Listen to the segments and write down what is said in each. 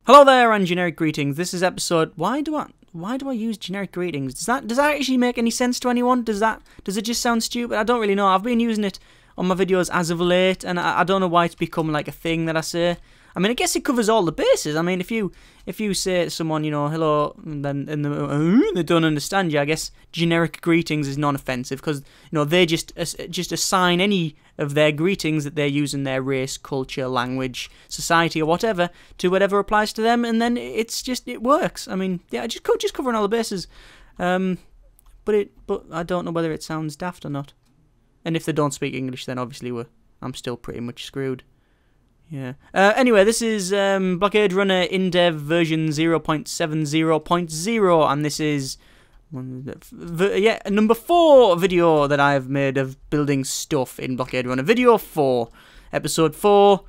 Hello there and generic greetings. This is episode. Why do I use generic greetings? Does that actually make any sense to anyone? Does it just sound stupid? I don't really know. I've been using it on my videos as of late, and I don't know why it's become like a thing that I say. I mean, I guess it covers all the bases. I mean, if you say to someone, you know, hello, and then they don't understand you, I guess generic greetings is non-offensive because, you know, they just assign any of their greetings that they're using their race, culture, language, society, or whatever to whatever applies to them, and then it works. I mean, yeah, just covering all the bases. But I don't know whether it sounds daft or not. And if they don't speak English, then obviously I'm still pretty much screwed. Yeah. Anyway, this is Blockade Runner Indev version 0.70.0, and this is number 4 video that I've made of building stuff in Blockade Runner. Video 4, episode 4,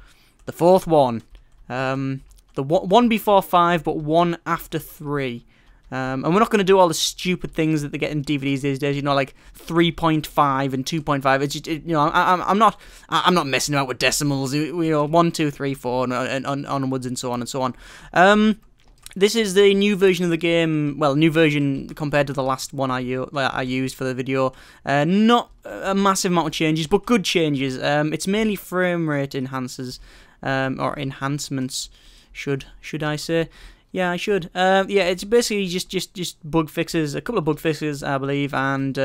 the 4th one. The one before 5, but one after 3. And we're not going to do all the stupid things that they get in DVDs these days, you know, like 3.5 and 2.5. It's just, you know, I'm not messing about with decimals, you know, 1, 2, 3, 4, and onwards and so on and so on. This is the new version of the game. Well, new version compared to the last one I used for the video. Not a massive amount of changes, but good changes. It's mainly frame rate enhancers, or enhancements, should I say? Yeah, I should. Yeah, it's basically just bug fixes, a couple of bug fixes, I believe, and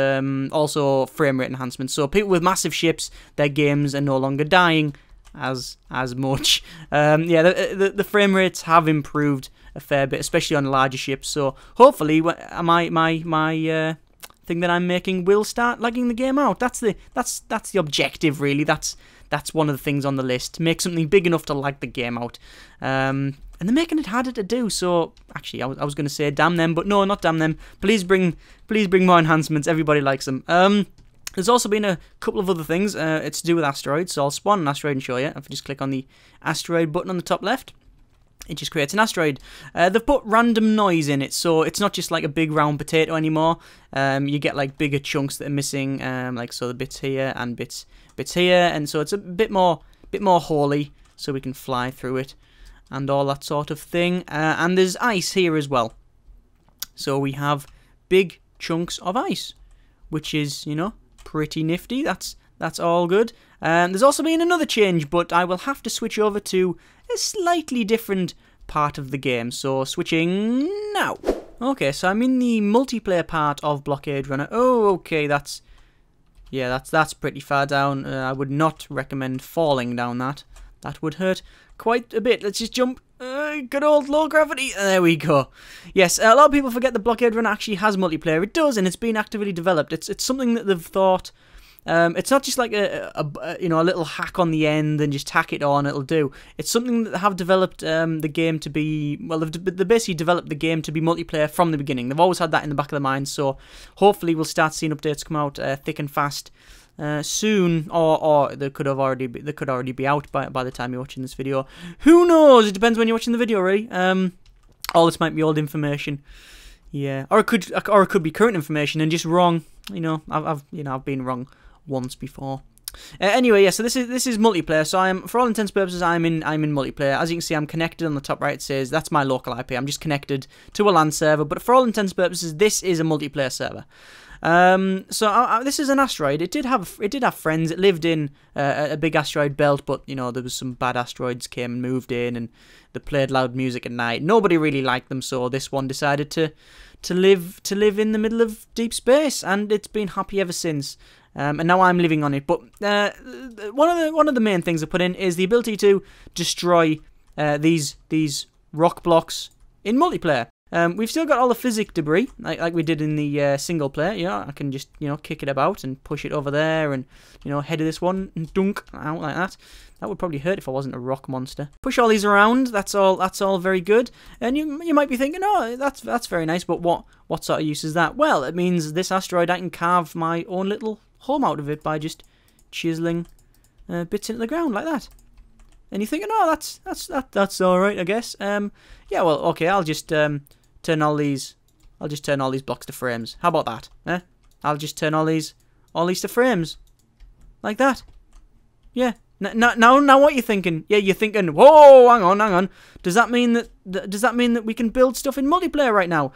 also frame rate enhancements. So people with massive ships, their games are no longer dying as much. Yeah, the frame rates have improved a fair bit, especially on larger ships. So hopefully, my thing that I'm making will start lagging the game out. That's the objective, really. That's one of the things on the list. Make something big enough to lag the game out. And they're making it harder to do, so actually I was going to say damn them, but no, not damn them. Please bring more enhancements. Everybody likes them. There's also been a couple of other things. It's to do with asteroids, so I'll spawn an asteroid and show you. If I just click on the asteroid button on the top left, it just creates an asteroid. They've put random noise in it, so it's not just like a big round potato anymore. You get like bigger chunks that are missing, like so the bits here and bits here, and so it's a bit more holy, so we can fly through it and all that sort of thing. And there's ice here as well. So we have big chunks of ice, which is, you know, pretty nifty. That's all good. There's also been another change, but I will have to switch over to a slightly different part of the game. So switching now. Okay, so I'm in the multiplayer part of Blockade Runner. Oh, okay, that's pretty far down. I would not recommend falling down that. That would hurt quite a bit. Let's just jump. Good old low gravity. There we go. Yes, a lot of people forget that Blockade Runner actually has multiplayer. It does, and it's been actively developed. It's something that they've thought. It's not just like a little hack on the end and just tack it on. It'll do. It's something that they have developed the game to be. Well, they've basically developed the game to be multiplayer from the beginning. They've always had that in the back of their minds. So hopefully we'll start seeing updates come out thick and fast. Soon, or they could already be out by the time you're watching this video. Who knows? It depends when you're watching the video, really. All this might be old information, yeah, or it could be current information and just wrong. You know, I've been wrong once before. Anyway, yeah. So this is multiplayer. So for all intents and purposes, I'm in multiplayer. As you can see, I'm connected on the top right. It says that's my local IP. I'm just connected to a LAN server. But for all intents and purposes, this is a multiplayer server. So this is an asteroid. It did have friends. It lived in a big asteroid belt, but you know there was some bad asteroids came and moved in, and they played loud music at night. Nobody really liked them, so this one decided to live in the middle of deep space, and it's been happy ever since. And now I'm living on it. But one of the main things I put in is the ability to destroy these rock blocks in multiplayer. We've still got all the physics debris, like we did in the single player. You know, I can just, you know, kick it about and push it over there and, you know, head of this one and dunk out like that. That would probably hurt if I wasn't a rock monster. Push all these around, that's all very good. And you might be thinking, oh, that's very nice, but what sort of use is that? Well, it means this asteroid, I can carve my own little home out of it by just chiseling bits into the ground like that. And you're thinking, oh, that's all right, I guess. Yeah, well, okay, I'll just turn all these blocks to frames. How about that? I'll just turn all these to frames. Like that. Yeah, Now, what you thinking? Yeah, you're thinking, whoa, hang on. Does that mean that we can build stuff in multiplayer right now?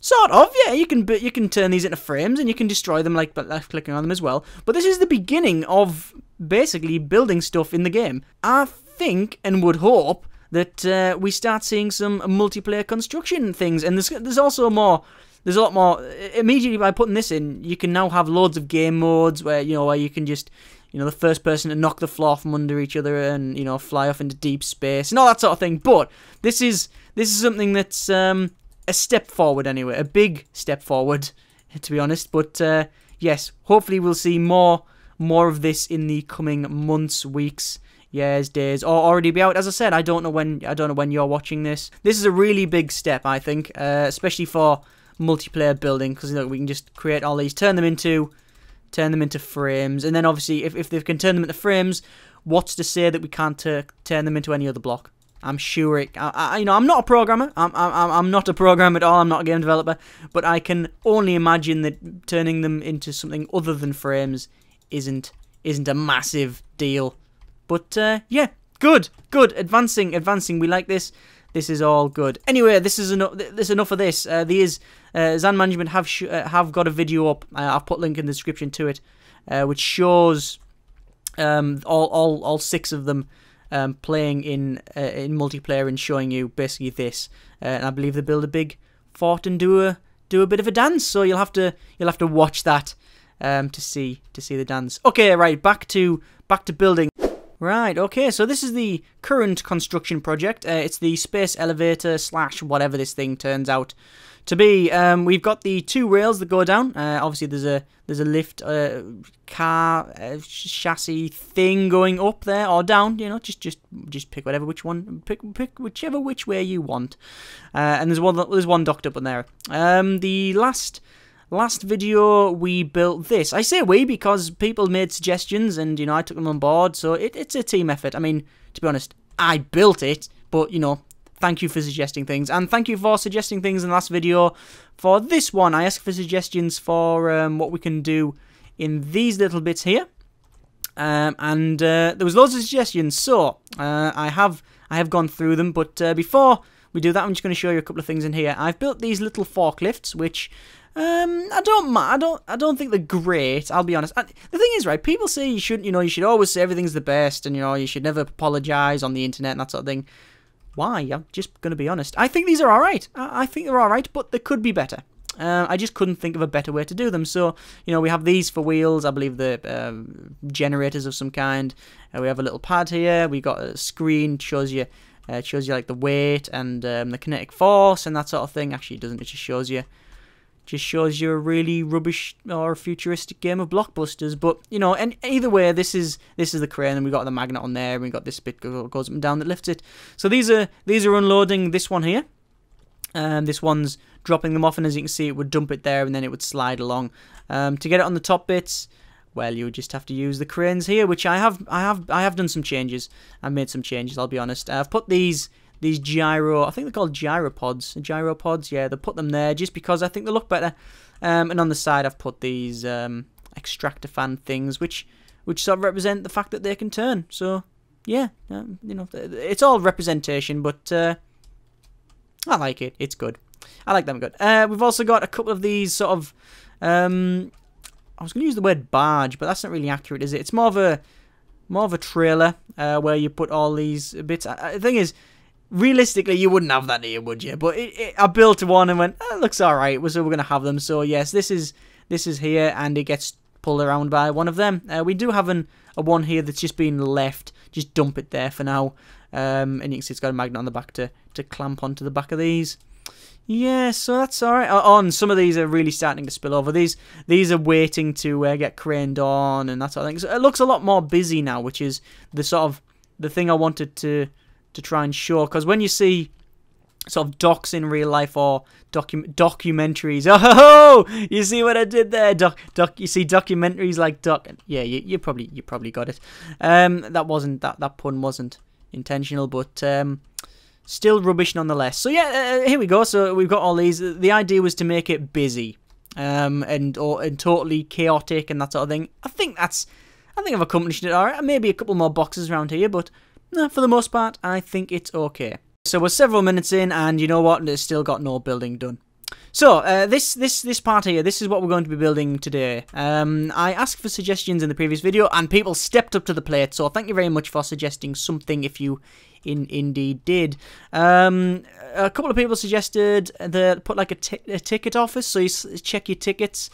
Sort of, yeah. You can turn these into frames and you can destroy them like left clicking on them as well. But this is the beginning of basically building stuff in the game. I think and would hope that we start seeing some multiplayer construction things, and there's also more. There's a lot more. Immediately by putting this in, you can now have loads of game modes where where you can just the first person to knock the floor from under each other and fly off into deep space and all that sort of thing. But this is something that's a step forward anyway, a big step forward, to be honest. But yes, hopefully we'll see more of this in the coming months, weeks, years, days, or already be out. As I said, I don't know when you're watching this. This is a really big step, I think, especially for multiplayer building, because we can just create all these, turn them into frames, and then obviously if they can turn them into frames, what's to say that we can't turn them into any other block? I'm sure I'm not a programmer. I'm not a programmer at all. I'm not a game developer, but I can only imagine that turning them into something other than frames isn't a massive deal. But yeah, good. Advancing. We like this. This is all good. Anyway, this is enough of this. ZanMgt have got a video up. I'll put a link in the description to it, which shows all 6 of them playing in multiplayer and showing you basically this. And I believe they build a big fort and do a bit of a dance. So you'll have to watch that to see the dance. Okay, right, back to building. Right, okay, so this is the current construction project. It's the space elevator / whatever this thing turns out to be. We've got the 2 rails that go down. Obviously, there's a lift car chassis thing going up there or down. Just pick whatever which way you want. And there's one docked up on there. The last video we built this. I say we because people made suggestions and I took them on board, so it's a team effort. I mean, to be honest, I built it, but thank you for suggesting things, and thank you for suggesting things in the last video. For this one, I asked for suggestions for what we can do in these little bits here, and there was loads of suggestions, so I have gone through them, but before we do that, I'm just going to show you a couple of things in here. I've built these little forklifts, which I don't think they're great. I'll be honest. The thing is, right? People say you should always say everything's the best, and you should never apologize on the internet and that sort of thing. Why? I'm just gonna be honest. I think these are all right. I think they're all right, but they could be better. I just couldn't think of a better way to do them. So we have these for wheels. I believe the generators of some kind. We have a little pad here. We got a screen shows you like the weight and the kinetic force and that sort of thing. Actually, it doesn't. It just shows you a really rubbish or futuristic game of blockbusters. But and either way, this is the crane, and we got the magnet on there, and we got this bit goes up and down that lifts it. So these are unloading this one here, and this one's dropping them off, and as you can see, it would dump it there, and then it would slide along. To get it on the top bits, well, you would just have to use the cranes here, which I have done some changes. I've made some changes. I'll be honest. I've put these gyro, I think they're called gyropods, yeah, they put them there just because I think they look better. And on the side I've put these extractor fan things, which sort of represent the fact that they can turn. So yeah, it's all representation, but I like it. It's good. I like them good. We've also got a couple of these sort of I was going to use the word barge, but that's not really accurate, is it? It's more of a trailer where you put all these bits. The thing is, realistically, you wouldn't have that here, would you? But I built one and went, it looks alright, so we're going to have them. So yes, this is here, and it gets pulled around by one of them. We do have a one here that's just been left. Just dump it there for now. And you can see it's got a magnet on the back to clamp onto the back of these. Yeah, so that's alright. And some of these are really starting to spill over. These are waiting to get craned on and that sort of thing. So it looks a lot more busy now, which is the thing I wanted to try and show, because when you see sort of docs in real life or documentaries, oh, you see what I did there? You see documentaries like yeah, you probably got it. That pun wasn't intentional, but still rubbish nonetheless. So yeah, here we go. So we've got all these. The idea was to make it busy, and totally chaotic and that sort of thing. I think I think I've accomplished it alright. Maybe a couple more boxes around here, but no, for the most part, I think it's okay. So we're several minutes in, and you know what? It's still got no building done. So, this part here, this is what we're going to be building today. I asked for suggestions in the previous video, and people stepped up to the plate, so thank you very much for suggesting something if you indeed did. A couple of people suggested that put like a ticket office, so you check your tickets.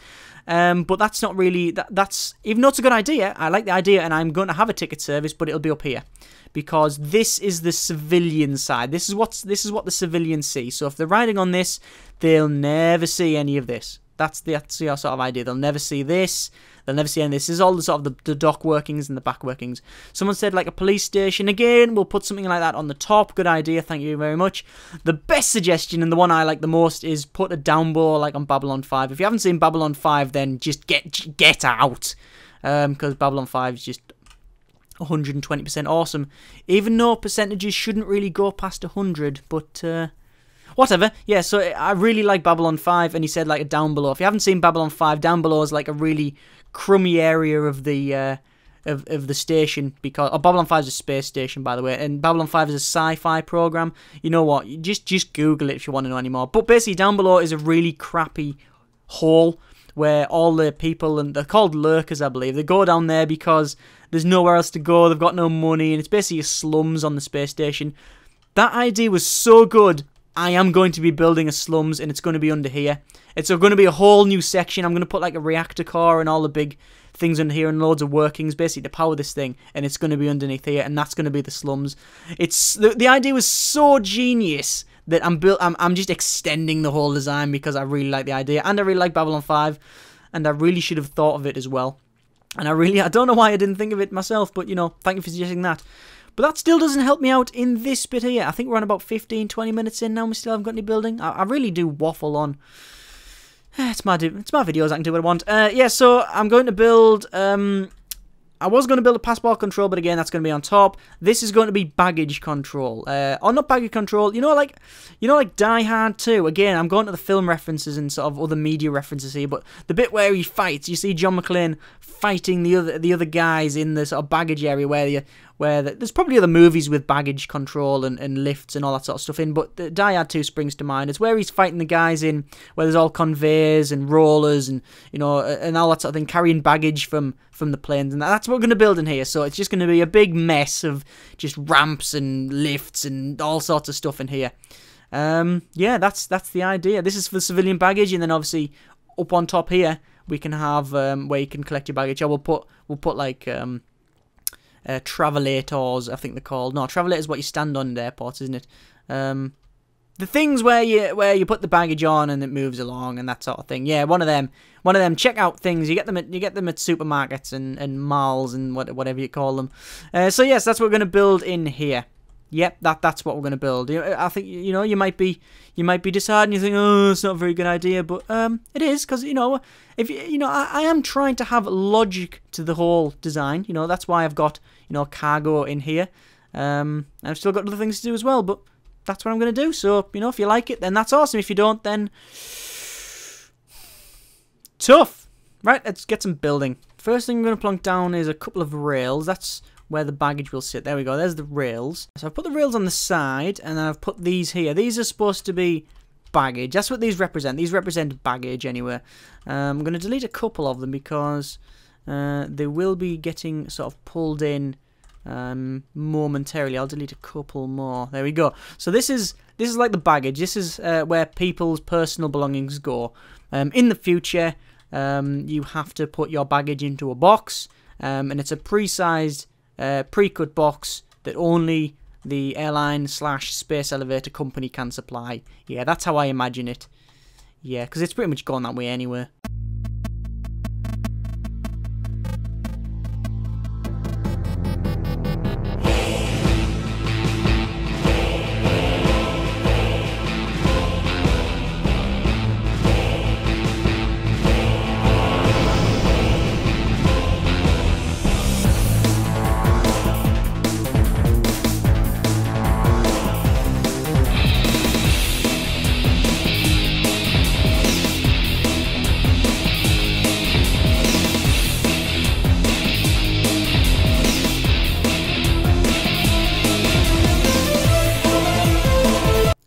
But that's not really, that's, even though it's a good idea, I like the idea, and I'm going to have a ticket service, but it'll be up here. Because this is the civilian side. This is what the civilians see. So if they're riding on this, they'll never see any of this. That's your sort of idea. They'll never see this. They'll never see any of this. This is all the sort of the dock workings and the back workings. Someone said like a police station. Again, we'll put something like that on the top. Good idea. Thank you very much. The best suggestion, and the one I like the most, is put a down below like on Babylon 5. If you haven't seen Babylon 5, then just get out. Because Babylon 5 is just 120% awesome, even though percentages shouldn't really go past 100, but whatever. Yeah, so I really like Babylon 5, and he said like a down below. If you haven't seen Babylon 5, down below is like a really crummy area of the station, because Babylon 5 is a space station, by the way, and Babylon 5 is a sci-fi program. You know what? Just Google it if you want to know any more. But basically, down below is a really crappy hole where all the people, and they're called lurkers, I believe, they go down there because there's nowhere else to go, they've got no money, and it's basically slums on the space station. That idea was so good, I am going to be building a slums, and it's going to be under here. It's going to be a whole new section. I'm going to put like a reactor core and all the big things under here and loads of workings, basically to power this thing, and it's going to be underneath here, and that's going to be the slums. It's the idea was so genius that I'm just extending the whole design because I really like the idea, and I really like Babylon 5, and I really should have thought of it as well. And I don't know why I didn't think of it myself, but you know, thank you for suggesting that. But that still doesn't help me out in this bit here. I think we're on about 15-20 minutes in now, we still haven't got any building. I really do waffle on. It's my videos, I can do what I want. Yeah, so I'm going to build, I was going to build a passport control, but again, that's going to be on top. This is going to be baggage control. Or not baggage control, you know, like Die Hard 2. Again, I'm going to the film references and sort of other media references here, but the bit where he fights, you see John McClane fighting the other guys in the sort of baggage area where there's probably other movies with baggage control and lifts and all that sort of stuff in, but Die Hard 2 springs to mind. It's where he's fighting the guys in where there's all conveyors and rollers and, you know, and all that sort of thing, carrying baggage from the planes, and that's what we're going to build in here. So it's just going to be a big mess of just ramps and lifts and all sorts of stuff in here. Yeah, that's the idea. This is for civilian baggage, and then obviously up on top here we can have where you can collect your baggage. We'll put like travelators, I think they're called. No, travelator is what you stand on in airports, isn't it? The things where you put the baggage on and it moves along and that sort of thing. Yeah, one of them checkout things. You get them at supermarkets and malls and whatever you call them. So yes, that's what we're going to build in here. Yep, that's what we're going to build. I think, you know, you might be disheartened and you think, oh, it's not a very good idea, but it is, because, you know, I am trying to have logic to the whole design. You know, that's why I've got, you know, cargo in here. I've still got other things to do as well, but that's what I'm going to do. So, you know, if you like it, then that's awesome. If you don't, then tough. Right, let's get some building. First thing I'm going to plonk down is a couple of rails. That's where the baggage will sit. There we go, there's the rails. So I've put the rails on the side, and then I've put these here. These are supposed to be baggage. That's what these represent. These represent baggage anyway. I'm going to delete a couple of them because they will be getting sort of pulled in momentarily. I'll delete a couple more. There we go. So this is like the baggage. This is where people's personal belongings go. In the future, you have to put your baggage into a box, and it's a pre-sized pre-cut box that only the airline / space elevator company can supply. Yeah, that's how I imagine it. Yeah, because it's pretty much gone that way anyway.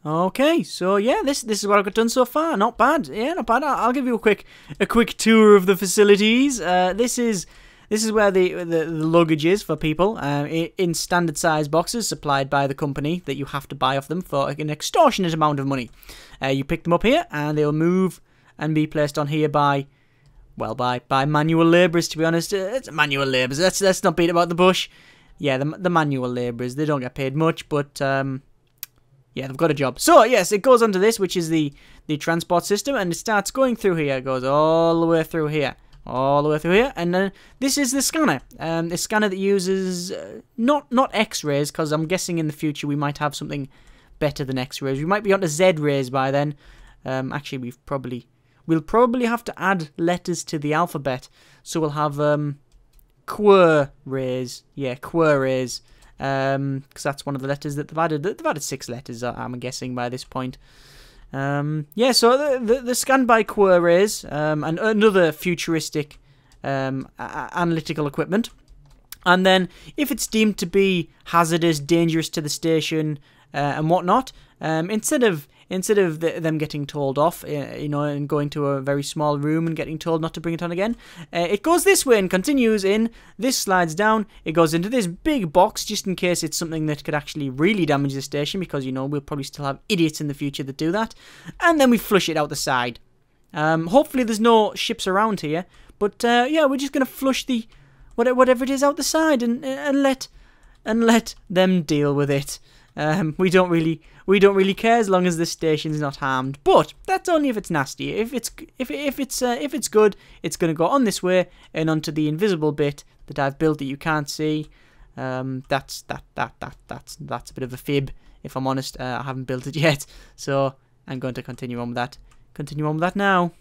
Okay, so yeah, this is what I've got done so far. Not bad. Yeah, not bad. I'll give you a quick tour of the facilities. This is where the luggage is for people in standard size boxes supplied by the company that you have to buy off them for an extortionate amount of money. You pick them up here and they'll move and be placed on here by manual labourers. To be honest, it's manual labourers. Let's not beat about the bush. Yeah, the manual labourers. They don't get paid much, but yeah, they've got a job. So, yes, it goes onto this, which is the transport system, and it starts going through here. It goes all the way through here. All the way through here. And this is the scanner. The scanner that uses not X-rays, because I'm guessing in the future we might have something better than X-rays. We might be onto Z-rays by then. Actually, we'll probably have to add letters to the alphabet. So we'll have Quer-rays. Yeah, Quer-rays. Because that's one of the letters that they've added. They've added 6 letters, I'm guessing, by this point. Yeah, so the scan by Quer-rays and another futuristic analytical equipment. And then, if it's deemed to be hazardous, dangerous to the station, and whatnot, instead of them getting told off, and going to a very small room and getting told not to bring it on again, it goes this way and continues in. This slides down. It goes into this big box just in case it's something that could actually really damage the station, because we'll probably still have idiots in the future that do that. And then we flush it out the side. Hopefully there's no ships around here, but yeah, we're just gonna flush the whatever it is out the side and let them deal with it. We don't really care as long as the station's not harmed. But that's only if it's nasty. If it's good, it's gonna go on this way and onto the invisible bit that I've built that you can't see. That's a bit of a fib, if I'm honest. I haven't built it yet, so I'm going to continue on with that. Continue on with that now.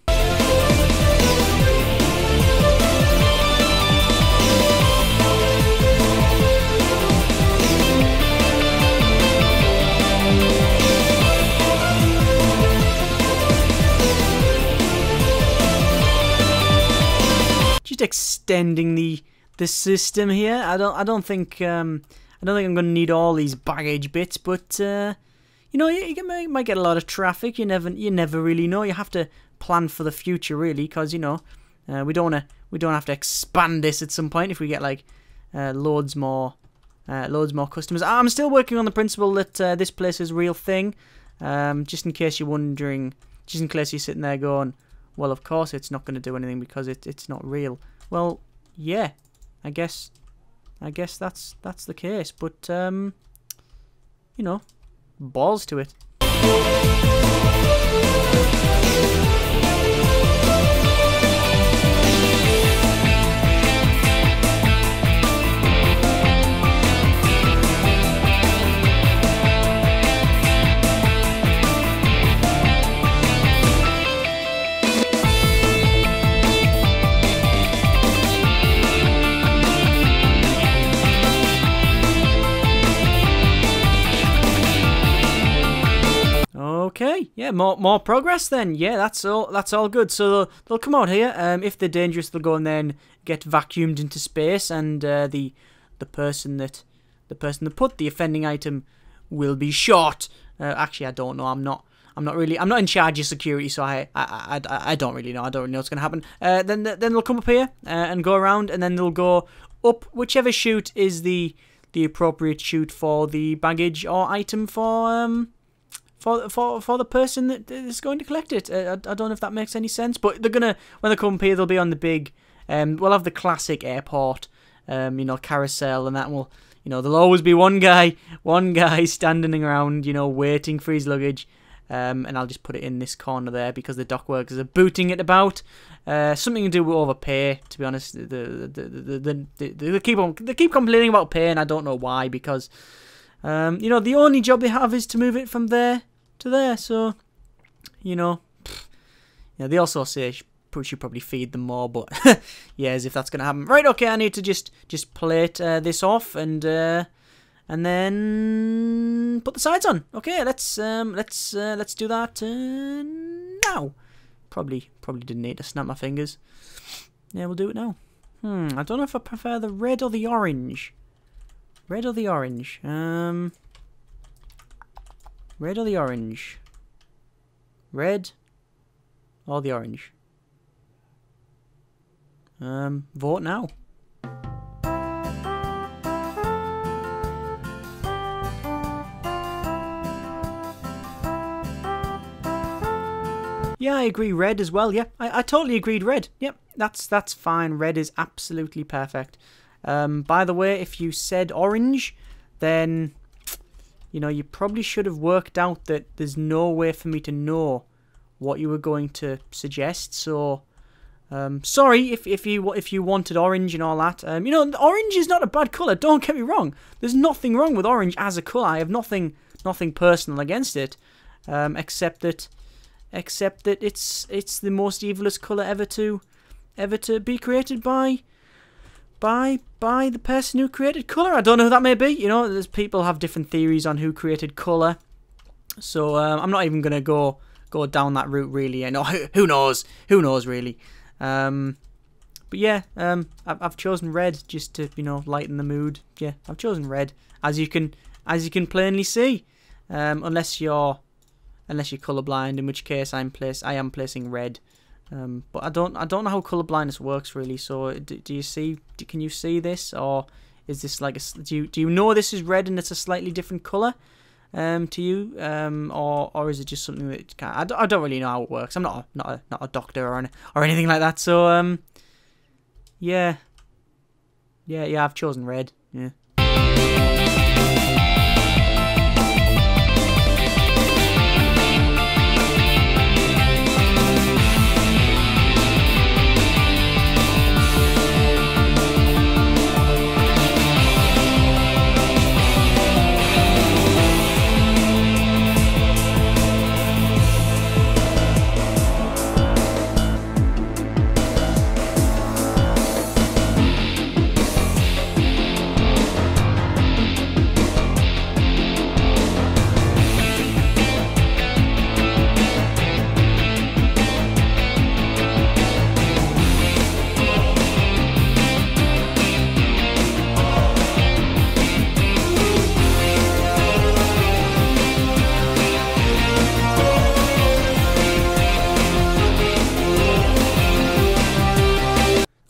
Just extending the system here. I don't think I'm going to need all these baggage bits, but you might get a lot of traffic. You never really know. You have to plan for the future, really, because we don't have to expand this at some point if we get like loads more customers. I'm still working on the principle that this place is a real thing. Just in case you're wondering, just in case you're sitting there going, well, of course it's not going to do anything because it's not real. Well, yeah, I guess that's the case. But balls to it. Okay, yeah, more progress then. Yeah, that's all good. So they'll come out here. If they're dangerous, they'll go and then get vacuumed into space, and the person that put the offending item will be shot. Actually, I don't know. I'm not in charge of security, so I don't really know. I don't really know what's gonna happen. Then they'll come up here and go around, and then they'll go up whichever chute is the appropriate chute for the baggage or item for the person that is going to collect it. I don't know if that makes any sense, but they're gonna, when they come up here, they'll be on the big. We'll have the classic airport, carousel, and that will, there'll always be one guy standing around, waiting for his luggage. And I'll just put it in this corner there because the dock workers are booting it about. Something to do with overpay, to be honest. They keep complaining about pay, and I don't know why, because the only job they have is to move it from there to there. So, they also say we should probably feed them more, but yeah, as if that's gonna happen. Right, okay, I need to just plate this off and then put the sides on. Okay, let's do that now. Probably didn't need to snap my fingers. Yeah, we'll do it now. I don't know if I prefer the red or the orange. Red or the orange? Red or the orange? Red or the orange? Vote now. Yeah, I agree. Red as well. Yeah, I totally agreed. Red. Yep, that's fine. Red is absolutely perfect. By the way, if you said orange, then you know you probably should have worked out that there's no way for me to know what you were going to suggest. So, sorry if you wanted orange and all that. You know, orange is not a bad color. Don't get me wrong. There's nothing wrong with orange as a color. I have nothing personal against it, except that it's the most evilest color ever to be created by the person who created color. I don't know who that may be. You know, there's people have different theories on who created color. So I'm not even gonna go down that route really. I know who knows really. But yeah, I've chosen red just to, you know, lighten the mood. Yeah, I've chosen red, as you can plainly see, unless you're colorblind, in which case I am placing red. But I don't know how color blindness works really. So do you see? Can you see this, or is this like do you know this is red and it's a slightly different color to you, or is it just something that I don't really know how it works. I'm not a doctor or anything like that. So yeah, I've chosen red. Yeah.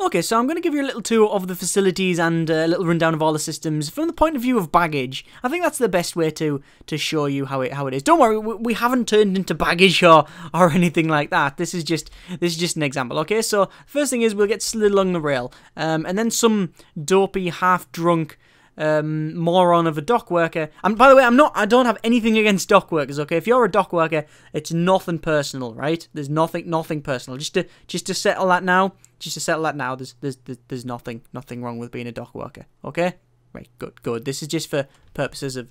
Okay, so I'm going to give you a little tour of the facilities and a little rundown of all the systems from the point of view of baggage. I think that's the best way to show you how it is. Don't worry, we haven't turned into baggage or anything like that. This is just an example. Okay, so first thing is we'll get slid along the rail, and then some dopey, half-drunk moron of a dock worker. And by the way, I don't have anything against dock workers. Okay, if you're a dock worker, it's nothing personal, right? There's nothing personal. Just to settle that now. There's nothing wrong with being a dock worker. Okay, right, good. This is just for purposes of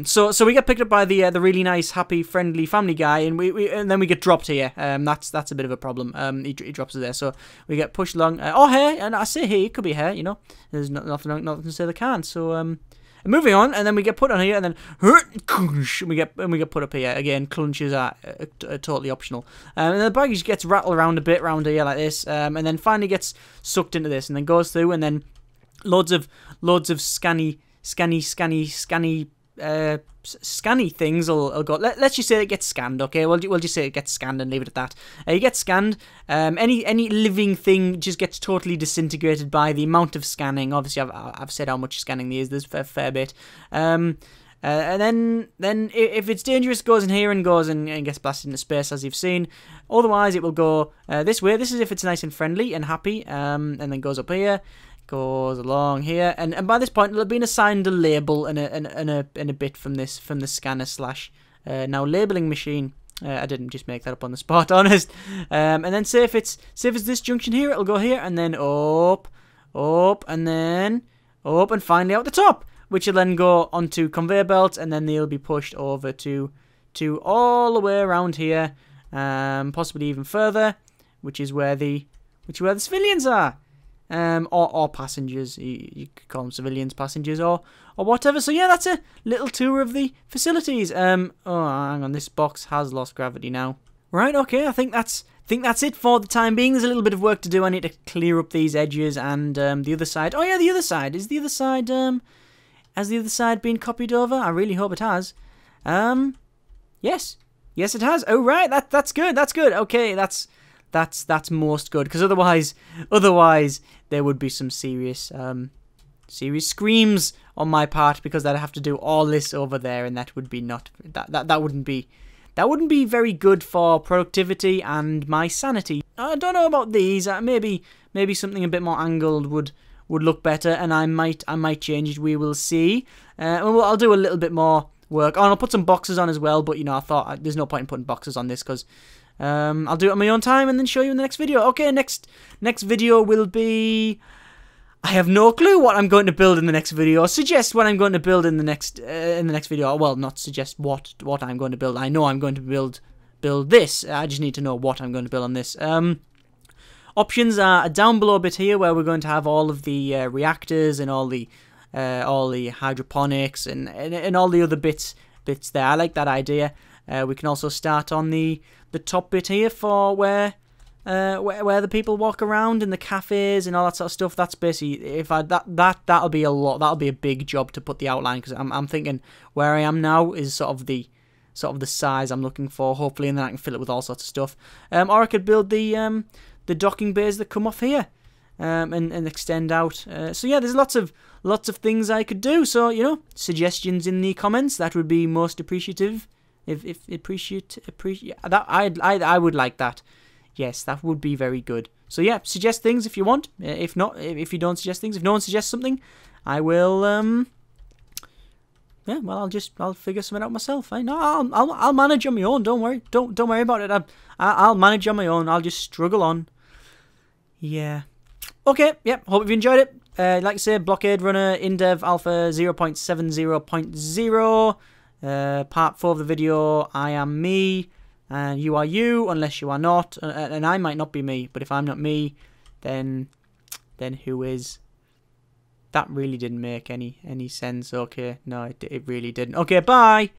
so we get picked up by the really nice, happy, friendly family guy, and and then we get dropped here. That's a bit of a problem. He drops us there, so we get pushed along. Oh, here, and I say here, it could be here. You know, there's nothing to say they can't. So moving on, and then we get put on here, and then we get put up here again. Clunches are totally optional, and then the baggage gets rattled around a bit around here like this, and then finally gets sucked into this, and then goes through, and then loads of scanny things will go. Let's just say it gets scanned. Okay, we'll just say it gets scanned and leave it at that. You get scanned. Any living thing just gets totally disintegrated by the amount of scanning. Obviously, I've said how much scanning there is. There's a fair bit. And then if it's dangerous, it goes in here and goes and gets blasted into space, as you've seen. Otherwise, it will go this way. This is if it's nice and friendly and happy. And then goes up here. Goes along here, and by this point it'll have been assigned a label and a bit from the scanner slash now labeling machine. I didn't just make that up on the spot, honest. And then say if it's this junction here, it'll go here and then up, and then up, and finally out the top, which will then go onto conveyor belts, and then they'll be pushed over to all the way around here, possibly even further, which is where the civilians are. Or passengers, you could call them civilians, passengers, or whatever. So yeah, that's a little tour of the facilities. Oh, hang on, this box has lost gravity now. Right, okay, I think that's it for the time being. There's a little bit of work to do. I need to clear up these edges and the other side. Oh yeah, the other side. Is the other side Has the other side been copied over? I really hope it has. Yes. Yes, it has. Oh, right. That's good. That's good. Okay, that's most good. Because otherwise, there would be some serious screams on my part, because I'd have to do all this over there, and that would be that wouldn't be very good for productivity and my sanity. I don't know about these. Maybe something a bit more angled would look better, and I might change it. We will see. I'll do a little bit more work. Oh, and I'll put some boxes on as well, but I thought there's no point in putting boxes on this, because I'll do it on my own time and then show you in the next video. Okay, next video will be... I have no clue what I'm going to build in the next video. Suggest what I'm going to build in the next video. Well, not suggest what I'm going to build. I know I'm going to build this. I just need to know what I'm going to build on this. Options are down below a bit here, where we're going to have all of the reactors and all the hydroponics and all the other bits there. I like that idea. We can also start on the top bit here for where the people walk around in the cafes and all that sort of stuff. That's basically, that'll be a lot. That'll be a big job to put the outline, because I'm thinking where I am now is sort of the size I'm looking for, hopefully, and then I can fill it with all sorts of stuff. Or I could build the docking bays that come off here, and extend out. So yeah, there's lots of things I could do. So suggestions in the comments, that would be most appreciative. I would like that. Yes, that would be very good. So yeah, suggest things if you want. If not, if you don't suggest things, if no one suggests something, I will. Yeah, well, I'll figure something out myself. I'll manage on my own. Don't worry. Don't worry about it. I'll manage on my own. I'll just struggle on. Yeah. Okay. Yep. Hope you've enjoyed it. Like I said, Blockade Runner Indev Alpha 0.70.0. Part 4 of the video. I am me. And you are you, unless you are not, and I might not be me. But if I'm not me, then who is? That really didn't make any sense. Okay, no, it really didn't. Okay, bye.